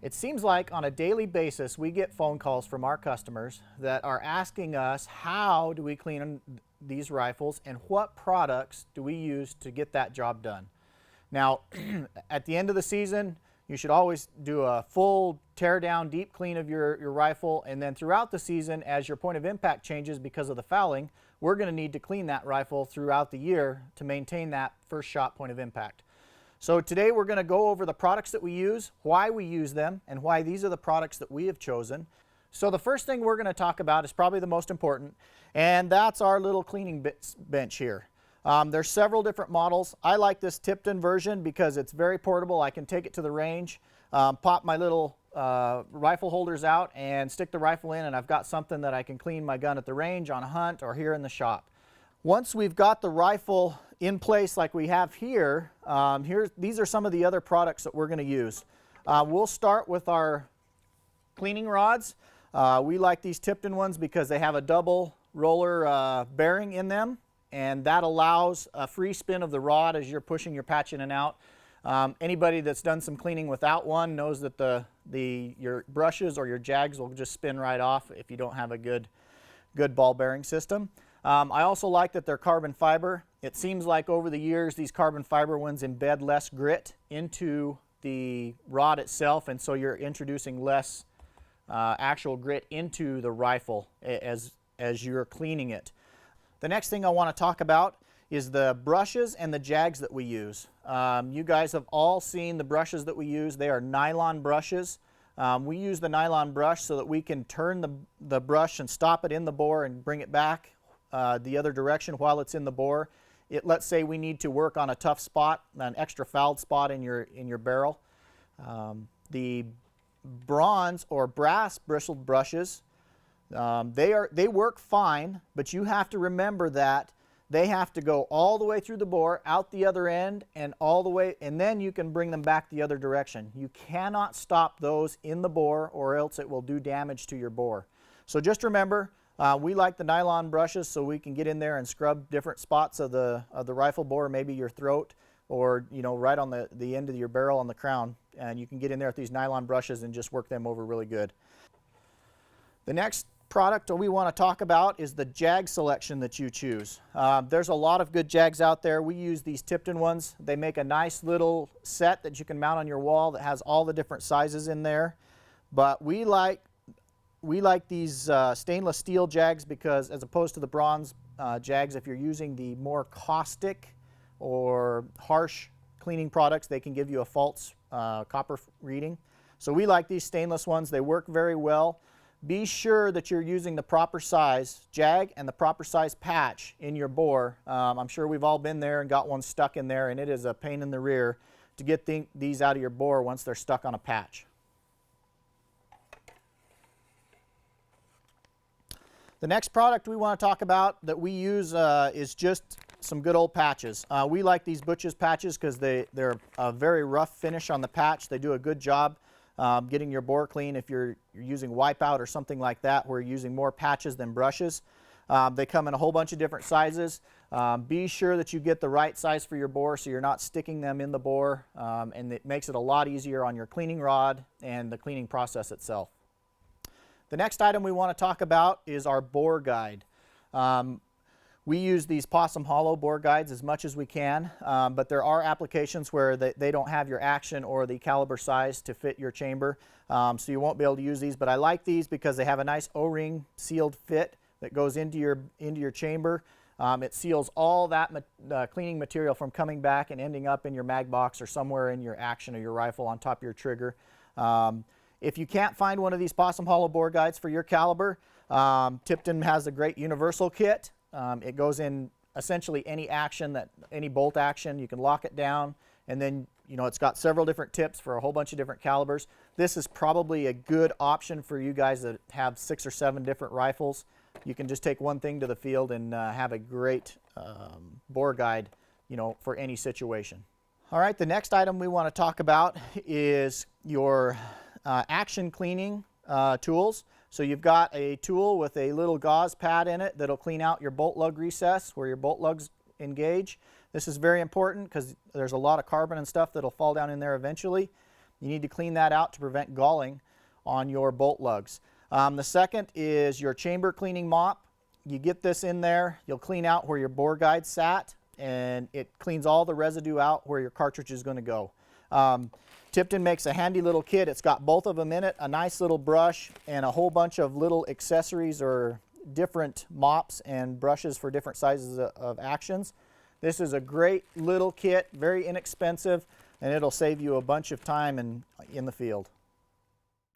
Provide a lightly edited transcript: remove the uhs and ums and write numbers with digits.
It seems like on a daily basis we get phone calls from our customers that are asking us how do we clean these rifles and what products do we use to get that job done. Now at the end of the season you should always do a full tear down deep clean of your rifle, and then throughout the season as your point of impact changes because of the fouling, we're going to need to clean that rifle throughout the year to maintain that first shot point of impact. So today we're going to go over the products that we use, why we use them, and why these are the products that we have chosen. So the first thing we're going to talk about is probably the most important, and that's our little cleaning bench here. There's several different models. I like this Tipton version because it's very portable. I can take it to the range, pop my little rifle holders out and stick the rifle in, and I've got something that I can clean my gun at the range, on a hunt, or here in the shop. Once we've got the rifle in place like we have here, these are some of the other products that we're going to use. We'll start with our cleaning rods. We like these Tipton ones because they have a double roller bearing in them, and that allows a free spin of the rod as you're pushing your patch in and out. Anybody that's done some cleaning without one knows that your brushes or your jags will just spin right off if you don't have a good ball bearing system. I also like that they're carbon fiber. It seems like over the years these carbon fiber ones embed less grit into the rod itself, and so you're introducing less actual grit into the rifle as you're cleaning it. The next thing I want to talk about is the brushes and the jags that we use. You guys have all seen the brushes that we use. They are nylon brushes. We use the nylon brush so that we can turn the brush and stop it in the bore and bring it back the other direction while it's in the bore. Let's say we need to work on a tough spot, an extra fouled spot in your barrel. The bronze or brass bristled brushes, they work fine, but you have to remember that they have to go all the way through the bore, out the other end, and all the way, and then you can bring them back the other direction. You cannot stop those in the bore or else it will do damage to your bore. So just remember, we like the nylon brushes so we can get in there and scrub different spots of the rifle bore, maybe your throat, or right on the end of your barrel on the crown, and you can get in there with these nylon brushes and just work them over really good. The next product we want to talk about is the Jag Selection that you choose. There's a lot of good jags out there. We use these Tipton ones. They make a nice little set that you can mount on your wall that has all the different sizes in there, but we like these stainless steel jags because, as opposed to the bronze jags, if you're using the more caustic or harsh cleaning products, they can give you a false copper reading. So we like these stainless ones. They work very well. Be sure that you're using the proper size jag and the proper size patch in your bore. I'm sure we've all been there and got one stuck in there, and it is a pain in the rear to get these out of your bore once they're stuck on a patch. The next product we want to talk about that we use is just some good old patches. We like these Butch's patches because they're a very rough finish on the patch. They do a good job getting your bore clean if you're using wipeout or something like that, where you're using more patches than brushes. They come in a whole bunch of different sizes. Be sure that you get the right size for your bore so you're not sticking them in the bore, and it makes it a lot easier on your cleaning rod and the cleaning process itself. The next item we want to talk about is our Boar Guide. We use these Possum Hollow Boar Guides as much as we can, but there are applications where they don't have your action or the caliber size to fit your chamber, so you won't be able to use these. But I like these because they have a nice O-ring sealed fit that goes into your chamber. It seals all that cleaning material from coming back and ending up in your mag box or somewhere in your action or your rifle on top of your trigger. If you can't find one of these Possum Hollow Boar Guides for your caliber, Tipton has a great universal kit. It goes in essentially any bolt action. You can lock it down, and then it's got several different tips for a whole bunch of different calibers. This is probably a good option for you guys that have 6 or 7 different rifles. You can just take one thing to the field and have a great bore guide, for any situation. All right, the next item we want to talk about is your action cleaning tools. So you've got a tool with a little gauze pad in it that'll clean out your bolt lug recess where your bolt lugs engage. This is very important because there's a lot of carbon and stuff that'll fall down in there eventually. You need to clean that out to prevent galling on your bolt lugs. The second is your chamber cleaning mop. You get this in there, you'll clean out where your Boar Guides sat, and it cleans all the residue out where your cartridge is going to go. Tipton makes a handy little kit. It's got both of them in it, a nice little brush, and a whole bunch of little accessories or different mops and brushes for different sizes of actions. This is a great little kit, very inexpensive, and it'll save you a bunch of time in the field.